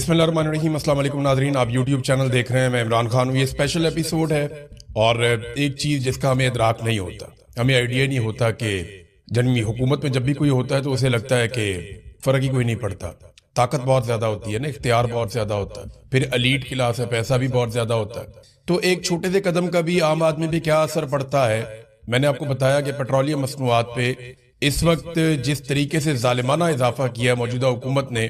बिस्मिल्लाहिर्रहमानिर्रहीम। अस्सलाम वालेकुम नाज़रीन, आप यूट्यूब चैनल देख रहे हैं। मैं इमरान खान हूँ। ये स्पेशल एपिसोड है और एक चीज़ जिसका हमें इदराक नहीं होता, हमें आइडिया नहीं होता कि जन्मी हुकूमत में जब भी कोई होता है तो उसे लगता है कि फ़र्क ही कोई नहीं पड़ता। ताकत बहुत ज़्यादा होती है ना, इख्तियार बहुत ज़्यादा होता है, फिर एलीट क्लास है, पैसा भी बहुत ज़्यादा होता है। तो एक छोटे से कदम का भी आम आदमी पे क्या असर पड़ता है। मैंने आपको बताया कि पेट्रोलियम मसनूआत पे इस वक्त जिस तरीके से जालिमाना इजाफा किया मौजूदा हुकूमत ने,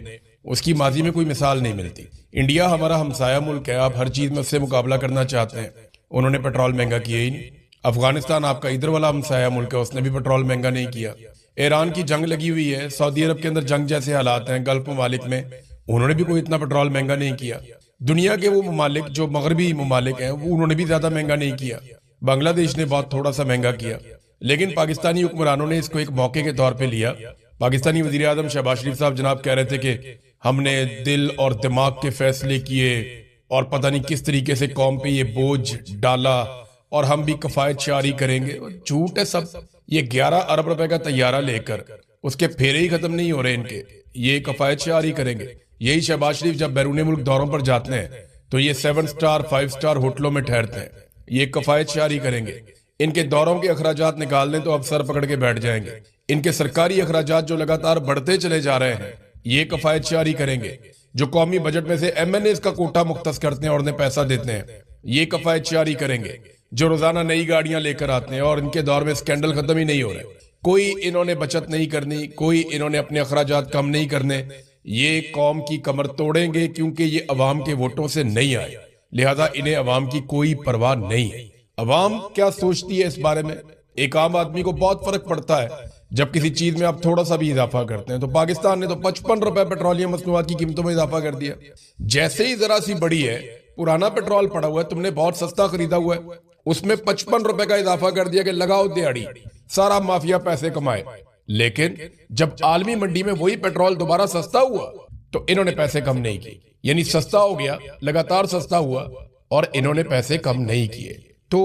उसकी माजी में कोई मिसाल नहीं मिलती। इंडिया हमारा हमसाया मुल्क है, आप हर चीज़ में उससे मुकाबला करना चाहते हैं, उन्होंने पेट्रोल महंगा किया ही नहीं। अफगानिस्तान आपका इधर वाला हमसाया मुल्क है, उसने भी पेट्रोल महंगा नहीं किया। ईरान की जंग लगी हुई है, सऊदी अरब के अंदर जंग जैसे हालात हैं, गल्फ ममालिक में, उन्होंने भी कोई इतना पेट्रोल महंगा नहीं किया। दुनिया के वो ममालिक जो मगरबी ममालिक हैं, वो उन्होंने भी ज़्यादा महंगा नहीं किया। बांग्लादेश ने बहुत थोड़ा सा महंगा किया, लेकिन पाकिस्तानी हुक्मरानों ने इसको एक मौके के तौर पे लिया। पाकिस्तानी वज़ीर आज़म शहबाज शरीफ साहब जनाब कह रहे थे कि हमने दिल और दिमाग के फैसले किए और पता नहीं किस तरीके से कौम पे ये बोझ डाला और हम भी कफायत शारी करेंगे। झूठ है सब। ये 11 अरब रुपए का तैयारा लेकर उसके फेरे ही खत्म नहीं हो रहे इनके, ये कफायत शारी करेंगे। यही शहबाज शरीफ जब बैरून मुल्क दौरों पर जाते हैं तो ये 7 स्टार 5 स्टार होटलों में ठहरते हैं, ये कफायत शारी करेंगे। इनके दौरों के अखराजात निकाल लें तो अब सर पकड़ के बैठ जाएंगे। इनके सरकारी अखराजात जो लगातार बढ़ते चले जा रहे हैं, ये कफायत शारी करेंगे। जो कौमी बजट में से MNAs का कोटा मुख्तस करते हैं और उन्हें पैसा देते हैं, ये कफायत शारी करेंगे। जो रोजाना नई गाड़ियां लेकर आते हैं और इनके दौर में स्कैंडल खत्म ही नहीं हो रहे, कोई इन्होंने बचत नहीं करनी, कोई इन्होंने अपने अखराजात कम नहीं करने, ये कौम की कमर तोड़ेंगे क्योंकि ये अवाम के वोटों से नहीं आए, लिहाजा इन्हें अवाम की कोई परवाह नहीं है। अवाम क्या सोचती है इस बारे में, एक आम आदमी को बहुत फर्क पड़ता है जब किसी चीज में आप थोड़ा सा भी इजाफा करते हैं। तो पाकिस्तान ने तो 55 रुपए पेट्रोलियम मसनूआत की कीमतों में इजाफा कर दिया। जैसे ही जरा सी बड़ी है, पुराना पेट्रोल पड़ा हुआ है, तुमने बहुत सस्ता खरीदा हुआ है, उसमें 55 रुपए का इजाफा कर दिया कि लगाओ दिहाड़ी, सारा माफिया पैसे कमाए। लेकिन जब आलमी मंडी में वही पेट्रोल दोबारा सस्ता हुआ तो इन्होंने पैसे कम नहीं किए, यानी सस्ता हो गया, लगातार सस्ता हुआ और इन्होंने पैसे कम नहीं किए। तो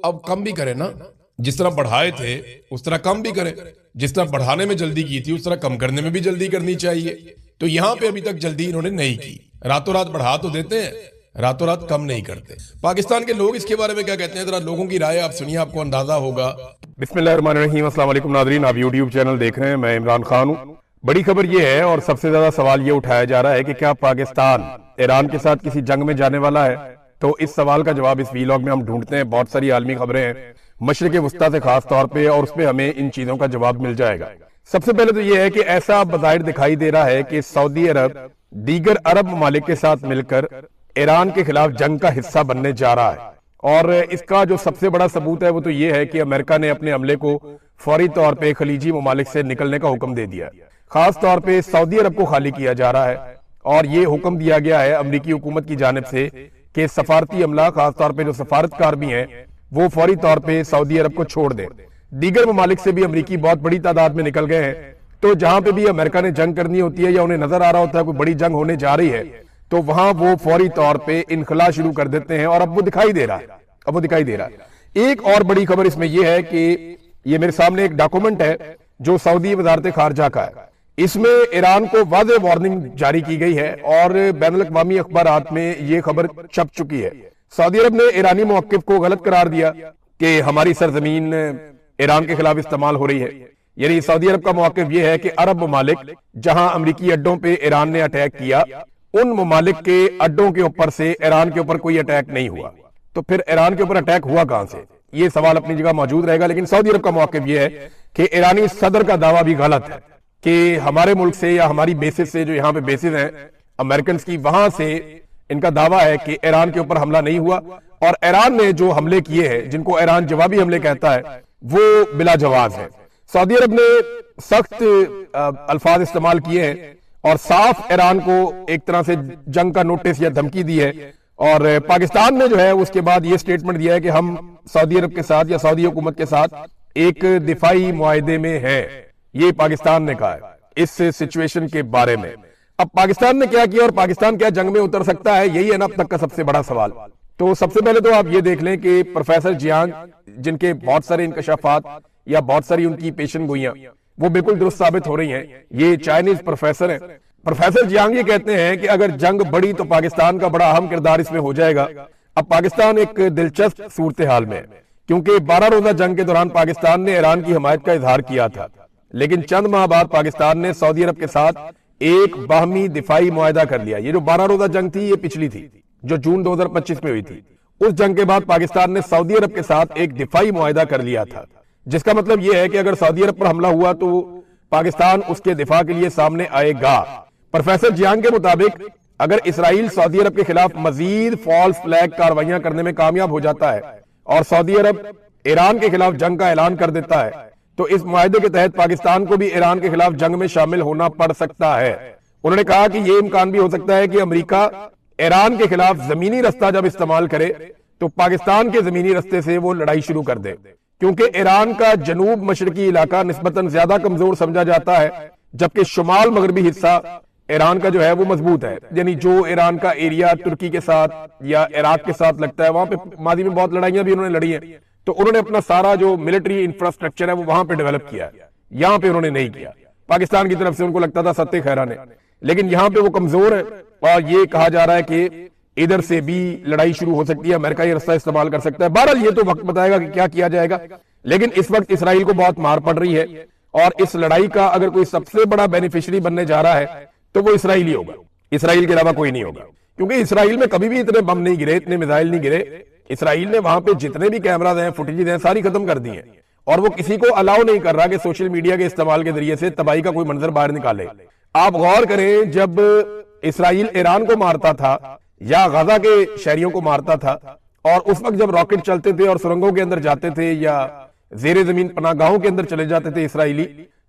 अब कम भी करें ना, जिस तरह बढ़ाए थे उस तरह कम भी करें। जिस तरह बढ़ाने में जल्दी की थी उस तरह कम करने में भी जल्दी करनी चाहिए। तो यहां पे अभी तक जल्दी इन्होंने नहीं की। रातों रात बढ़ा तो देते हैं, रातों रात कम नहीं करते। पाकिस्तान के लोग इसके बारे में क्या कहते हैं, जरा लोगों की राय आप सुनिए, आपको अंदाजा होगा। बिस्मिल्लाहिर्रहमानिर्रहीम। अस्सलाम वालेकुम नाज़रीन, आप यूट्यूब चैनल देख रहे हैं। मैं इमरान खान हूँ। बड़ी खबर ये है और सबसे ज्यादा सवाल ये उठाया जा रहा है कि क्या पाकिस्तान ईरान के साथ किसी जंग में जाने वाला है। तो इस सवाल का जवाब इस वीलॉग में हम ढूंढते हैं। बहुत सारी आलमी खबरें हैं मशरिक़ वस्ता से खास तौर पे, और उसमें हमें इन चीजों का जवाब मिल जाएगा। सबसे पहले तो ये है कि ऐसा बज़ाहिर दिखाई दे रहा है कि सऊदी अरब दीगर अरब ममालिक के साथ मिलकर ईरान के खिलाफ जंग का हिस्सा बनने जा रहा है। और इसका जो सबसे बड़ा सबूत है वो तो ये है कि अमेरिका ने अपने हमले को फौरी तौर पे खलीजी ममालिक से निकलने का हुक्म दे दिया। खास तौर पे सऊदी अरब को खाली किया जा रहा है और ये हुक्म दिया गया है अमरीकी हुकूमत की जानिब से कि सफारती अमला, खास तौर पे जो सफारतकार भी हैं, वो फौरी तौर पे सऊदी अरब को छोड़ दें। दीगर ममालिक से भी अमरीकी बहुत बड़ी तादाद में निकल गए हैं। तो जहां पे भी अमेरिका ने जंग करनी होती है या उन्हें नजर आ रहा होता है कोई बड़ी जंग होने जा रही है, तो वहां वो फौरी तौर पे इनखला शुरू कर देते हैं। और अब वो दिखाई दे रहा है, एक और बड़ी खबर इसमें यह है कि ये मेरे सामने एक डॉक्यूमेंट है जो सऊदी वजारत खारजा का है। इसमें ईरान को वाज़ेह वार्निंग जारी की गई है और बैनुल-अक़वामी अखबारात में ये खबर छप चुकी है। सऊदी अरब ने ईरानी मौक़िफ़ को गलत करार दिया कि हमारी सरजमीन ईरान के खिलाफ इस्तेमाल हो रही है। यानी सऊदी अरब का मौक़िफ़ ये है कि अरब ममालिक जहां अमरीकी अड्डों पे ईरान ने अटैक किया, उन ममालिक के अड्डों के ऊपर से ईरान के ऊपर कोई अटैक नहीं हुआ। तो फिर ईरान के ऊपर अटैक हुआ कहां से, ये सवाल अपनी जगह मौजूद रहेगा। लेकिन सऊदी अरब का मौक़िफ़ ये है कि ईरानी सदर का दावा भी गलत है कि हमारे मुल्क से या हमारी बेसिस से, जो यहाँ पे बेसिस हैं अमेरिकन की, वहां से इनका दावा है कि ईरान के ऊपर हमला नहीं हुआ। और ईरान ने जो हमले किए हैं, जिनको ईरान जवाबी हमले कहता है, वो बिला जवाज है। सऊदी अरब ने सख्त अल्फाज इस्तेमाल किए हैं और साफ ईरान को एक तरह से जंग का नोटिस या धमकी दी है। और पाकिस्तान ने जो है उसके बाद ये स्टेटमेंट दिया है कि हम सऊदी अरब के साथ या सऊदी हुकूमत के साथ एक दिफाई मुआहदे में है। ये पाकिस्तान ने कहा है इस सिचुएशन के बारे में। अब पाकिस्तान ने क्या किया और पाकिस्तान क्या जंग में उतर सकता है, यही है ना अब तक का सबसे बड़ा सवाल। तो सबसे पहले तो आप ये देख लें कि प्रोफेसर जियांग, जिनके बहुत सारे इंकशाफात या बहुत सारी उनकी पेशन गोइयां वो बिल्कुल दुरुस्त साबित हो रही हैं, ये चाइनीज प्रोफेसर हैं। प्रोफेसर जियांग ये कहते हैं कि अगर जंग बढ़ी तो पाकिस्तान का बड़ा अहम किरदार इसमें हो जाएगा। अब पाकिस्तान एक दिलचस्प सूरत हाल में है, क्योंकि 12 रोजा जंग के दौरान पाकिस्तान ने ईरान की हमायत का इजहार किया था, लेकिन चंद माह बाद पाकिस्तान ने सऊदी अरब के साथ एक बाहमी दिफाई मुआहदा कर लिया। ये जो 12 रोजा जंग थी ये पिछली थी, जो जून 2025 में हुई थी। उस जंग के बाद पाकिस्तान ने सऊदी अरब के साथ एक दिफाई मुआहदा कर लिया था, जिसका मतलब यह है कि अगर सऊदी अरब पर हमला हुआ तो पाकिस्तान उसके दिफा के लिए सामने आएगा। प्रोफेसर जियांग के मुताबिक अगर इसराइल सऊदी अरब के खिलाफ मजीद फॉल्स फ्लैग कार्रवाइयां करने में कामयाब हो जाता है और सऊदी अरब ईरान के खिलाफ जंग का ऐलान कर देता है, तो इस मुआहदे के तहत पाकिस्तान को भी ईरान के खिलाफ जंग में शामिल होना पड़ सकता है। उन्होंने कहा कि यह इम्कान भी हो सकता है कि अमेरिका ईरान के खिलाफ जमीनी रास्ता जब इस्तेमाल करे तो पाकिस्तान के जमीनी रास्ते से वो लड़ाई शुरू कर दे, क्योंकि ईरान का जनूब मशरकी इलाका निस्बतन ज्यादा कमजोर समझा जाता है, जबकि शुमाल मगरबी हिस्सा ईरान का जो है वो मजबूत है। यानी जो ईरान का एरिया तुर्की के साथ या इराक के साथ लगता है, वहां पे माजी में बहुत लड़ाइयां भी उन्होंने लड़ी हैं, तो उन्होंने अपना सारा जो मिलिट्री इंफ्रास्ट्रक्चर है वो वहां पे डेवलप किया है। यहां पे उन्होंने नहीं किया। पाकिस्तान की तरफ से उनको लगता था सत्ते खैरा ने, लेकिन यहां पे वो कमजोर है और ये कहा जा रहा है कि इधर से भी लड़ाई शुरू हो सकती है, अमेरिका ये रास्ता इस्तेमाल कर सकता है। बहरहाल ये तो वक्त बताएगा कि क्या किया जाएगा, लेकिन इस वक्त इसराइल को बहुत मार पड़ रही है और इस लड़ाई का अगर कोई सबसे बड़ा बेनिफिशियरी बनने जा रहा है तो वो इसराइल ही होगा, इसराइल के अलावा कोई नहीं होगा। क्योंकि इसराइल में कभी भी इतने बम नहीं गिरे, इतने मिसाइल नहीं गिरे। इसराइल ने वहां पे जितने भी कैमराज हैं, फुटेजेस हैं, सारी खत्म कर दी हैं और वो किसी को अलाउ नहीं कर रहा कि सोशल मीडिया के इस्तेमाल के जरिए से तबाही का कोई मंजर बाहर निकाले। आप गौर करें, जब इसराइल ईरान को मारता था या गजा के शहरियों को मारता था और उस वक्त जब रॉकेट चलते थे और सुरंगों के अंदर जाते थे या जेरे जमीन पनाहगाहों के अंदर चले जाते थे इसराइली,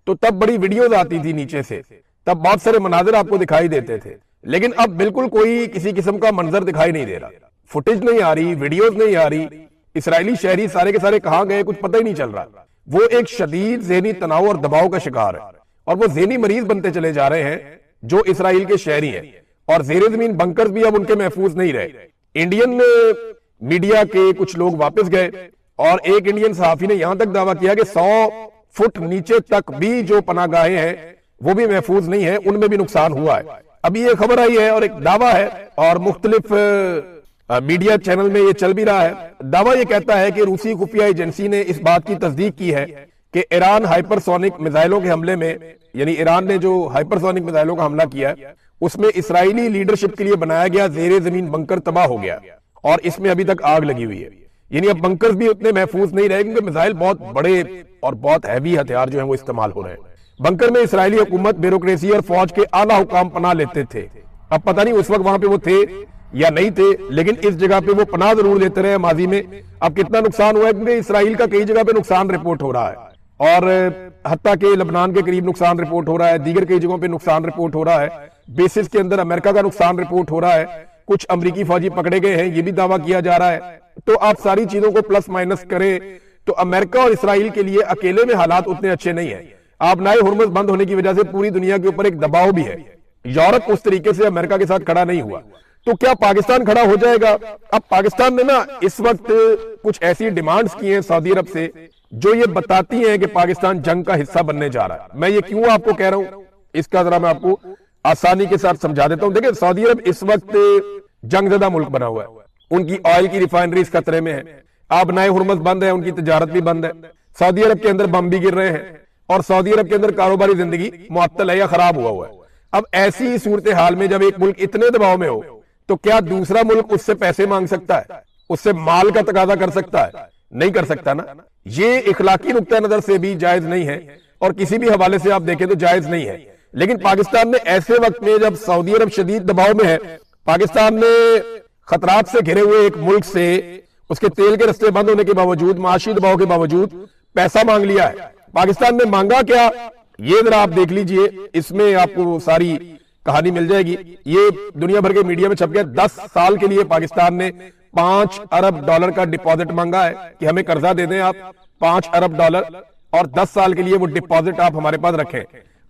तो तब बड़ी वीडियोज आती थी नीचे से, तब बहुत सारे मनाजिर आपको दिखाई देते थे। लेकिन अब बिल्कुल कोई किसी किस्म का मंजर दिखाई नहीं दे रहा, फुटेज नहीं आ रही, वीडियोज नहीं आ रही। इसराइली शहरी सारे के सारे कहां गए कुछ पता ही नहीं चल रहा। वो एक शदीद ज़हनी तनाव और दबाव का शिकार है और वो ज़हनी मरीज बनते चले जा रहे हैं जो इसराइल के शहरी हैं, और जेरे जमीन बंकर्स भी अब उनके महफूज नहीं रहे। इंडियन मीडिया के कुछ लोग वापस गए और एक इंडियन सहाफी ने यहां तक दावा किया कि 100 फुट नीचे तक भी जो पनाहगाहें हैं वो भी महफूज नहीं है, उनमें भी नुकसान हुआ है। अभी ये खबर आई है और एक दावा है और मुख्तलिफ मीडिया चैनल में ये चल भी रहा है। दावा ये कहता है कि रूसी खुफिया एजेंसी ने इस बात की तस्दीक की है कि ईरान हाइपरसोनिक मिसाइलों के हमले में, यानी ईरान ने जो हाइपरसोनिक मिसाइलों का हमला किया है उसमें इसराइली लीडरशिप के लिए बनाया गया जेरे जमीन बंकर तबाह हो गया और इसमें अभी तक आग लगी हुई है। यानी अब बंकर्स भी उतने महफूज नहीं रहे, क्योंकि मिसाइल बहुत बड़े और बहुत हैवी हथियार जो है वो इस्तेमाल हो रहे हैं। बंकर में इसराइली हुकूमत, ब्यूरोक्रेसी और फौज के आला हुकाम पनाह लेते थे। अब पता नहीं उस वक्त वहां पे वो थे या नहीं थे, लेकिन इस जगह पे वो पनाह जरूर लेते रहे माजी में। अब कितना नुकसान हुआ है, क्योंकि इसराइल का कई जगह पे नुकसान रिपोर्ट हो रहा है और हत्ता के लबनान के करीब नुकसान रिपोर्ट हो रहा है, दीगर कई जगहों पे नुकसान रिपोर्ट हो रहा है। बेसिस के अंदर अमेरिका का नुकसान रिपोर्ट हो रहा है, कुछ अमरीकी फौजी पकड़े गए हैं, ये भी दावा किया जा रहा है। तो आप सारी चीजों को प्लस माइनस करें तो अमेरिका और इसराइल के लिए अकेले में हालात उतने अच्छे नहीं है। आप नाए हुर्मुज़ बंद होने की वजह से पूरी दुनिया के ऊपर एक दबाव भी है। यूरोप उस तरीके से अमेरिका के साथ खड़ा नहीं हुआ, तो क्या पाकिस्तान खड़ा हो जाएगा? अब पाकिस्तान ने ना इस वक्त कुछ ऐसी डिमांड्स की हैं सऊदी अरब से जो ये बताती हैं कि पाकिस्तान जंग का हिस्सा बनने जा रहा है। मैं ये क्यों आपको कह रहा हूं, इसका जरा मैं आपको आसानी के साथ समझा देता हूं। देखिए, सऊदी अरब इस वक्त जंगज़दा मुल्क बना हुआ है, उनकी ऑयल की रिफाइनरीज खतरे में है। अब नाए हुर्मुज़ बंद है, उनकी तजारत भी बंद है, सऊदी अरब के अंदर बम भी गिर रहे हैं और सऊदी अरब के अंदर कारोबारी जिंदगी मुअत्तल है या खराब हुआ है। अब ऐसी सूरत हाल में जब एक मुल्क इतने दबाव में हो तो क्या दूसरा मुल्क उससे पैसे मांग सकता है, उससे माल का तकाजा कर सकता है? नहीं कर सकता ना। ये इखलाकी नुक्ता नजर से भी जायज नहीं है और किसी भी हवाले से आप देखें तो जायज नहीं है। लेकिन पाकिस्तान ने ऐसे वक्त में जब सऊदी अरब शदीद दबाव में है, पाकिस्तान ने खतरात से घिरे हुए एक मुल्क से उसके तेल के रस्ते बंद होने के बावजूद, माशी दबाव के बावजूद पैसा मांग लिया है। पाकिस्तान ने मांगा क्या, ये जरा आप देख लीजिए, इसमें आपको सारी कहानी मिल जाएगी। ये दुनिया भर के मीडिया में छप गया। 10 साल के लिए पाकिस्तान ने $5 अरब का डिपॉजिट मांगा है कि हमें कर्जा दे दें आप $5 अरब और 10 साल के लिए वो डिपॉजिट आप हमारे पास रखें।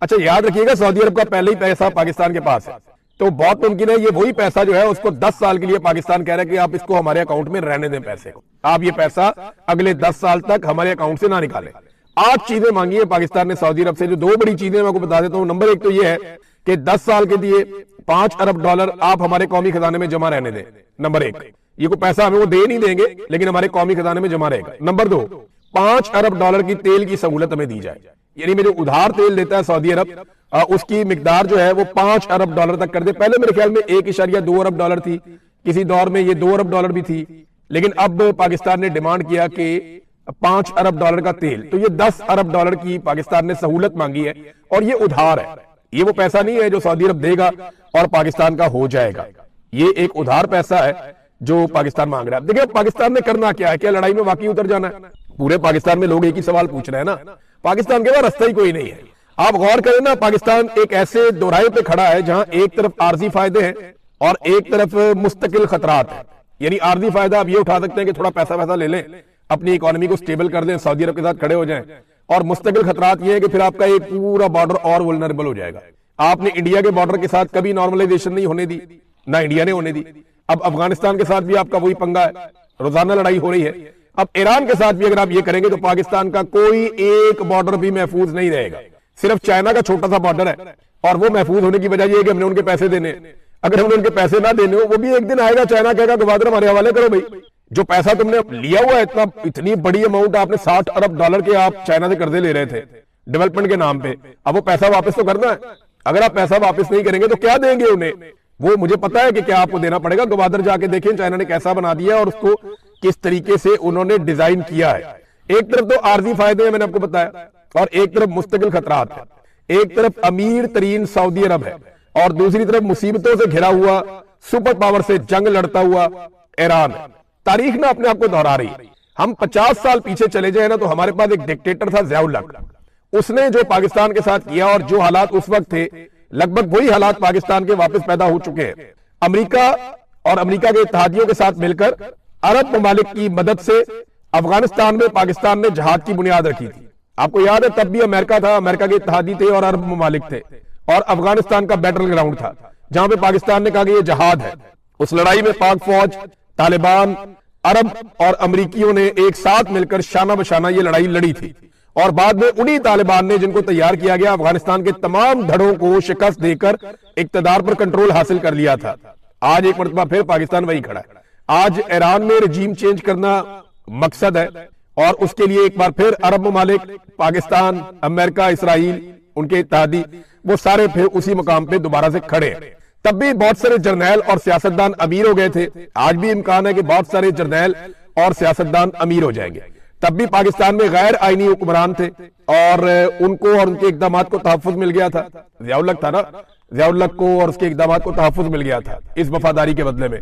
अच्छा, याद रखिएगा सऊदी अरब का पहले ही पैसा पाकिस्तान के पास है, तो बहुत मुमकिन है ये वही पैसा जो है उसको 10 साल के लिए पाकिस्तान कह रहा है कि आप इसको हमारे अकाउंट में रहने दें, पैसे को आप ये पैसा अगले 10 साल तक हमारे अकाउंट से ना निकालें। 8 चीजें मांगी है पाकिस्तान ने सऊदी अरब से, जो 2 बड़ी चीजें मैं आपको बता देता हूं। नंबर 1 तो ये है کہ 10 سال کے دیے $5 ارب آپ ہمارے قومی خزانے میں جمع رہنے دیں. نمبر 1، یہ کوئی پیسہ ہمیں وہ دے نہیں دیں گے لیکن ہمارے قومی خزانے میں جمع رہے گا. نمبر 2، $5 ارب کی تیل کی سہولت ہمیں دی جائے. یعنی میں جو ادھار تیل دیتا ہے سعودی عرب، اس کی مقدار جو ہے وہ $5 ارب تک کر دے. پہلے میرے خیال میں $1.2 ارب تھی، کسی دور میں یہ $2 ارب بھی تھی، لیکن اب پاکستان نے ڈیمانڈ کیا کہ $5 ارب کا تیل. تو یہ $10 ارب کی پاکستان نے سہولت مانگی ہے، اور یہ ادھار ہے. یہ وہ پیسہ نہیں ہے جو سعودی عرب دے گا اور پاکستان کا ہو جائے گا. یہ ایک ادھار پیسہ ہے جو پاکستان مانگ رہا ہے. دیکھیں پاکستان نے کرنا کیا ہے؟ کیا لڑائی میں واقعی اتر جانا ہے؟ پورے پاکستان میں لوگ ایک ہی سوال پوچھ رہے ہیں نا، پاکستان کے بعد راستہ ہی کوئی نہیں ہے. آپ غور کریں نا، پاکستان ایک ایسے دوراہے پہ کھڑا ہے جہاں ایک طرف عارضی فائدے ہیں اور ایک طرف مستقل خطرات ہیں. یعنی عارضی فائدہ آپ یہ اٹھا سکتے ہیں کہ تھوڑا پیسہ لے لیں، اپنی اکانومی کو سٹیبل کر دیں، سعودی عرب کے ساتھ کھڑے ہو جائیں. اور مستقل خطرات یہ ہے کہ پھر آپ کا ایک پورا بارڈر اور ولنریبل ہو جائے گا. آپ نے انڈیا کے بارڈر کے ساتھ کبھی نارملائزیشن نہیں ہونے دی، نہ انڈیا نے ہونے دی. اب افغانستان کے ساتھ بھی آپ کا وہی پنگا ہے، روزانہ لڑائی ہو رہی ہے. اب ایران کے ساتھ بھی اگر آپ یہ کریں گے تو پاکستان کا کوئی ایک بارڈر بھی محفوظ نہیں رہے گا. صرف چائنا کا چھوٹا سا بارڈر ہے، اور وہ محفوظ ہونے کی وجہ یہ ہے کہ ہم نے ان کے پیسے دینے. اگر ہم نے ان کے پیسے نہ دینے ہو، وہ بھی ایک دن آئے گا چائنا کہے گا گوادر ہمارے حوالے کرو بھائی. جو پیسہ تم نے لیا ہوا ہے، اتنی بڑی اماؤنٹ آپ نے $60 ارب کے آپ چائنا سے قرضے لے رہے تھے ڈیولپمنٹ کے نام پہ، اب وہ پیسہ واپس تو کرنا ہے. اگر آپ پیسہ واپس نہیں کریں گے تو کیا دیں گے انہیں؟ وہ مجھے پتا ہے کہ کیا آپ کو دینا پڑے گا. گوادر جا کے دیکھیں چائنا نے کیسا بنا دیا اور اس کو کس طریقے سے انہوں نے ڈیزائن کیا ہے. ایک طرف تو عارضی فائدے ہیں، میں نے آپ کو بتایا، اور ایک طرف مستقل خطرات ہیں. ایک طرف امیر ترین سعودی عرب ہے اور دوسری طرف مصیبتوں سے گھرا ہوا سپر پاور سے جنگ لڑتا ہوا ایران ہے. تاریخ نہ اپنے آپ کو دہرا رہی. ہم 50 سال پیچھے چلے جائیں نا تو ہمارے پاس ایک ڈکٹیٹر تھا ضیاء الحق. اس نے جو پاکستان کے ساتھ کیا اور جو حالات اس وقت تھے، لگ بھگ وہی حالات پاکستان کے واپس پیدا ہو چکے ہیں. امریکہ اور امریکہ کے اتحادیوں کے ساتھ مل کر عرب ممالک کی مدد سے افغانستان میں پاکستان نے جہاد کی بنیاد رکھی تھی. آپ کو یاد ہے تب بھی امریکہ تھا، امریکہ کے اتحادی تھے اور عرب ممالک تھے، اور افغانستان کا بیٹل گراؤنڈ تھا جہاں پہ پاکستان نے کہا کہ یہ جہاد ہے. اس لڑائی میں پاک فوج، طالبان، عرب اور امریکیوں نے ایک ساتھ مل کر شانہ بشانہ یہ لڑائی لڑی تھی. اور بعد میں انہی طالبان نے، جن کو تیار کیا گیا، افغانستان کے تمام دھڑوں کو شکست دے کر اقتدار پر کنٹرول حاصل کر لیا تھا. آج ایک مرتبہ پھر پاکستان وہی کھڑا ہے. آج ایران میں رجیم چینج کرنا مقصد ہے، اور اس کے لیے ایک بار پھر عرب ممالک، پاکستان، امریکہ، اسرائیل، ان کے اتحادی، وہ سارے پھر اسی مقام پہ دوبارہ سے کھڑے ہیں. تب بھی بہت سارے جرنیل اور سیاستدان امیر ہو گئے تھے. آج بھی امکان ہے کہ بہت سارے جرنیل اور سیاستدان امیر ہو جائیں گے. تب بھی پاکستان میں غیر آئینی حکمران تھے اور ان کو اور ان کے اقدامات کو تحفظ مل گیا تھا. ضیاء الحق تھا نا، ضیاء الحق کو اور اس کے اقدامات کو تحفظ مل گیا تھا اس وفاداری کے بدلے میں.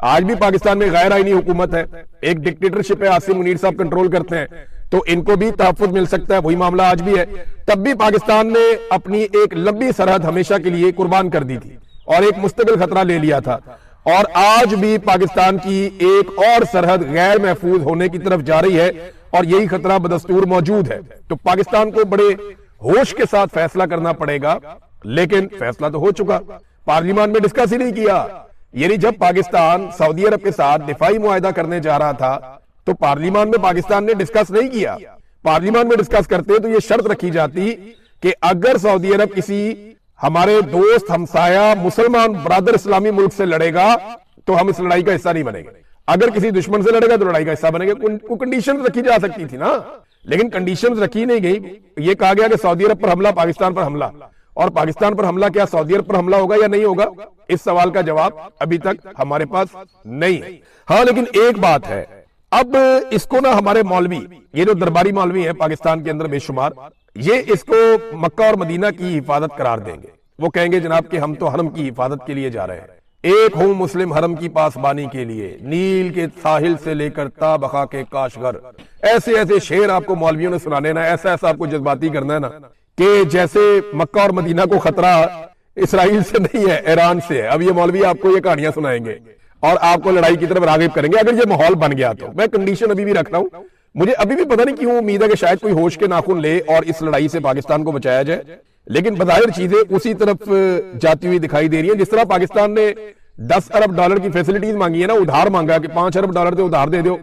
آج بھی پاکستان میں غیر آئینی حکومت ہے، ایک ڈکٹیٹرشپ ہے، عاصم منیر صاحب کنٹرول کرتے ہیں، تو ان کو بھی تحفظ مل سکتا ہے. وہی معاملہ آج بھی ہے. تب بھی پاکستان نے اپنی ایک لمبی سرحد ہمیشہ کے لیے قربان کر دی تھی اور ایک مستقل خطرہ لے لیا تھا. اور آج بھی پاکستان کی ایک اور سرحد غیر محفوظ ہونے کی طرف جا رہی ہے، اور یہی خطرہ بدستور موجود ہے. تو پاکستان کو بڑے ہوش کے ساتھ فیصلہ کرنا پڑے گا. لیکن فیصلہ تو ہو چکا، پارلیمان میں ڈسکس ہی نہیں کیا. یعنی جب پاکستان سعودی عرب کے ساتھ دفاعی معاہدہ کرنے جا رہا تھا تو پارلیمان میں پاکستان نے ڈسکس نہیں کیا. پارلیمان میں ڈسکس کرتے تو یہ شرط رکھی جاتی کہ اگر سعودی عرب کسی ہمارے دوست، ہمسایہ، مسلمان برادر اسلامی ملک سے لڑے گا تو ہم اس لڑائی کا حصہ نہیں بنیں گے. اگر کسی دشمن سے لڑے گا تو لڑائی کا حصہ بنے گا. کنڈیشنز رکھی جا سکتی تھی نا، لیکن کنڈیشنز رکھی نہیں گئی. یہ کہا گیا کہ سعودی عرب پر حملہ، پاکستان پر حملہ. اور پاکستان پر حملہ کیا سعودی عرب پر حملہ ہوگا یا نہیں ہوگا؟ اس سوال کا جواب ابھی تک ہمارے پاس نہیں ہے. ہاں لیکن ایک بات ہے، اب اس کو نا ہمارے مولوی، یہ جو درباری مولوی ہیں پاکستان کے اندر بے شمار، یہ اس کو مکہ اور مدینہ کی حفاظت قرار دیں گے. وہ کہیں گے جناب کہ ہم تو حرم کی حفاظت کے لیے جا رہے ہیں. ایک ہوں مسلم حرم کی پاسبانی کے لیے، نیل کے ساحل سے لے کر تا بخا کے کاشغر. ایسے ایسے شعر آپ کو مولویوں نے سنانے نا، ایسا ایسا آپ کو جذباتی کرنا ہے نا کہ جیسے مکہ اور مدینہ کو خطرہ اسرائیل سے نہیں ہے، ایران سے ہے. اب یہ مولوی آپ کو یہ کہانیاں سنائیں گے اور آپ کو لڑائی کی طرف راغب کریں گے اگر یہ ماحول بن گیا تو. میں کنڈیشن ابھی بھی رکھتا ہوں. مجھے ابھی بھی پتہ نہیں کیوں امید ہے کہ شاید کوئی ہوش کے ناخن لے اور اس لڑائی سے پاکستان کو بچایا جائے، لیکن بظاہر چیزیں اسی طرف جاتی ہوئی دکھائی دے رہی ہیں. جس طرح پاکستان نے $10 ارب کی فیسلٹیز مانگی ہے نا، ادھار مانگا کہ $5 ارب تو ادھار دے دو،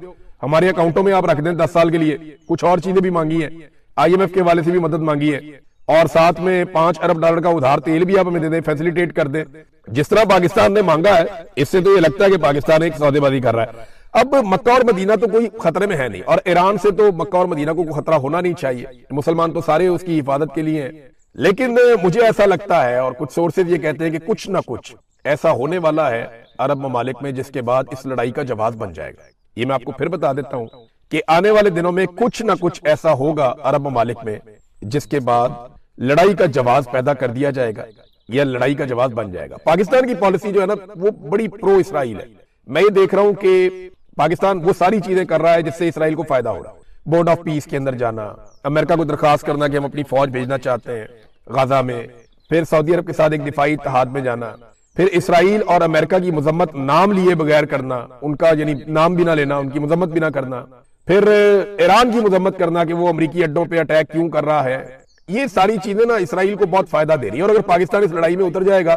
ہمارے اکاؤنٹوں میں آپ رکھ دیں 10 سال کے لیے. کچھ اور چیزیں بھی مانگی ہیں، IMF کے والے سے بھی مدد مانگی ہے. اور ساتھ میں $5 ارب کا ادھار تیل بھی آپ ہمیں دے دیں, فیسیلیٹیٹ کر دیں. جس طرح پاکستان نے مانگا ہے, اس سے تو یہ لگتا ہے کہ پاکستان ایک سودے بازی کر رہا ہے. اب مکہ اور مدینہ تو کوئی خطرے میں ہے نہیں, اور ایران سے تو مکہ اور مدینہ کو کوئی خطرہ ہونا نہیں چاہیے. مسلمان تو سارے اس کی حفاظت کے لیے ہیں. لیکن مجھے ایسا لگتا ہے, اور کچھ سورسز یہ کہتے ہیں کہ کچھ نہ کچھ ایسا ہونے والا ہے عرب ممالک میں جس کے بعد اس لڑائی کا جواز بن جائے گا. یہ میں آپ کو پھر بتا دیتا ہوں کہ آنے والے دنوں میں کچھ نہ کچھ ایسا ہوگا عرب ممالک میں جس کے بعد لڑائی کا جواز پیدا کر دیا جائے گا, یا لڑائی کا جواز بن جائے گا. پاکستان کی پالیسی جو ہے نا وہ بڑی پرو اسرائیل ہے. میں یہ دیکھ رہا ہوں کہ پاکستان وہ ساری چیزیں کر رہا ہے جس سے اسرائیل کو فائدہ ہو رہا ہے. بورڈ آف پیس کے اندر جانا, امریکہ کو درخواست کرنا کہ ہم اپنی فوج بھیجنا چاہتے ہیں غزہ میں, پھر سعودی عرب کے ساتھ ایک دفاعی اتحاد میں جانا, پھر اسرائیل اور امریکہ کی مذمت نام لیے بغیر کرنا, ان کا یعنی نام بھی نہ لینا, ان کی مذمت بھی نہ کرنا, پھر ایران کی مذمت کرنا کہ وہ امریکی اڈوں پہ اٹیک کیوں کر رہا ہے. یہ ساری چیزیں نا اسرائیل کو بہت فائدہ دے رہی ہیں, اور اگر پاکستان اس لڑائی میں اتر جائے گا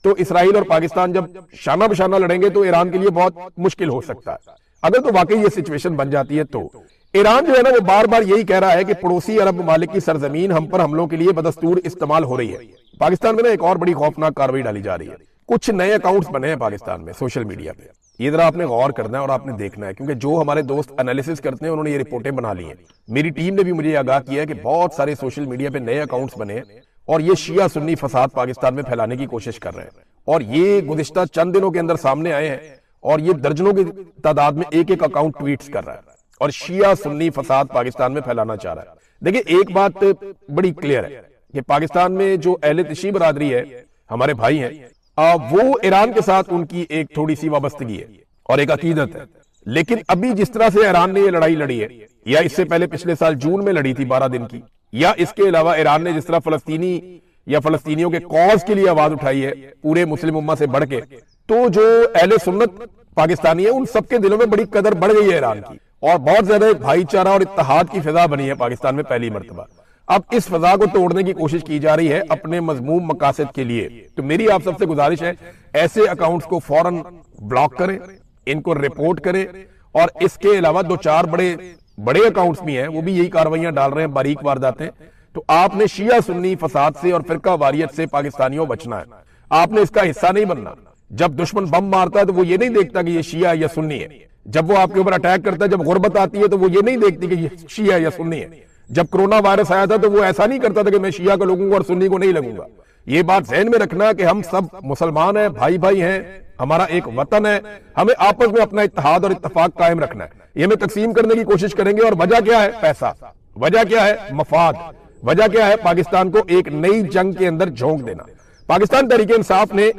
تو اسرائیل اور پاکستان جب شانہ بشانہ لڑیں گے تو ایران کے لیے بہت مشکل ہو سکتا ہے. اگر تو واقعی یہ سچویشن بن جاتی ہے تو ایران جو ہے نا وہ بار بار یہی کہہ رہا ہے کہ پڑوسی عرب ممالک کی سرزمین ہم پر حملوں کے لیے بدستور استعمال ہو رہی ہے. پاکستان میں نا ایک اور بڑی خوفناک کارروائی ڈالی جا رہی ہے. کچھ نئے اکاؤنٹس بنے ہیں پاکستان میں سوشل میڈیا پہ. یہ ذرا آپ نے غور کرنا ہے اور آپ نے دیکھنا ہے, کیونکہ جو ہمارے دوست انالیسس کرتے ہیں انہوں نے یہ رپورٹیں بنا لی ہیں. میری ٹیم نے بھی مجھے آگاہ کیا ہے کہ بہت سارے سوشل میڈیا پہ نئے اکاؤنٹس بنے ہیں اور یہ شیعہ سنی فساد پاکستان میں پھیلانے کی کوشش کر رہے ہیں. اور یہ گزشتہ چند دنوں کے اندر سامنے آئے ہیں, اور یہ درجنوں کی تعداد میں ایک ایک اکاؤنٹ ٹویٹس کر رہا ہے اور شیعہ سنی فساد پاکستان میں پھیلانا چاہ رہا ہے. دیکھیں ایک بات بڑی کلیئر ہے کہ پاکستان میں جو اہل تشیع برادری ہے, ہمارے بھائی ہیں, وہ ایران کے ساتھ ان کی ایک تھوڑی سی وابستگی ہے اور ایک عقیدت ہے. لیکن ابھی جس طرح سے ایران نے یہ لڑائی لڑی ہے, یا اس سے پہلے پچھلے سال جون میں لڑی تھی 12 دن کی, یا اس کے علاوہ ایران نے جس طرح فلسطینی یا فلسطینیوں کے کاز کے لیے آواز اٹھائی ہے پورے مسلم امہ سے بڑھ کے, تو جو اہل سنت پاکستانی ہیں ان سب کے دلوں میں بڑی قدر بڑھ گئی ہے ایران کی, اور بہت زیادہ بھائی چارہ اور اتحاد کی فضا بنی ہے پاکستان میں پہلی مرتبہ. اب اس فضا کو توڑنے کی کوشش کی جا رہی ہے اپنے مذموم مقاصد کے لیے. تو میری آپ سب سے گزارش ہے ایسے اکاؤنٹس کو فوراً بلاک کریں, ان کو رپورٹ کریں, اور اس کے علاوہ 2-4 بڑے اکاؤنٹس بھی ہیں وہ بھی یہی کاروائیاں ڈال رہے ہیں, باریک وارداتیں. تو آپ نے شیعہ سنی فساد سے اور فرقہ واریت سے پاکستانیوں بچنا ہے. آپ نے اس کا حصہ نہیں بننا. جب دشمن بم مارتا ہے تو وہ یہ نہیں دیکھتا کہ یہ شیعہ یا سنی ہے. جب وہ آپ کے اوپر اٹیک کرتا ہے, جب غربت آتی ہے تو وہ یہ نہیں دیکھتی کہ یہ شیعہ یا سنی ہے. جب کرونا وائرس آیا تھا تو وہ ایسا نہیں کرتا تھا کہ میں شیعہ کو لگوں گا اور سنی کو نہیں لگوں گا. یہ بات ذہن میں رکھنا کہ ہم سب مسلمان ہیں, بھائی بھائی ہیں, ہمارا ایک وطن ہے, ہمیں آپس میں اپنا اتحاد اور اتفاق قائم رکھنا ہے. یہ ہمیں تقسیم کرنے کی کوشش کریں گے, اور وجہ کیا ہے؟ پیسہ. وجہ کیا ہے؟ مفاد. وجہ کیا ہے؟ پاکستان کو ایک نئی جنگ کے اندر جھونک دینا. پاکستان تحریک انصاف نے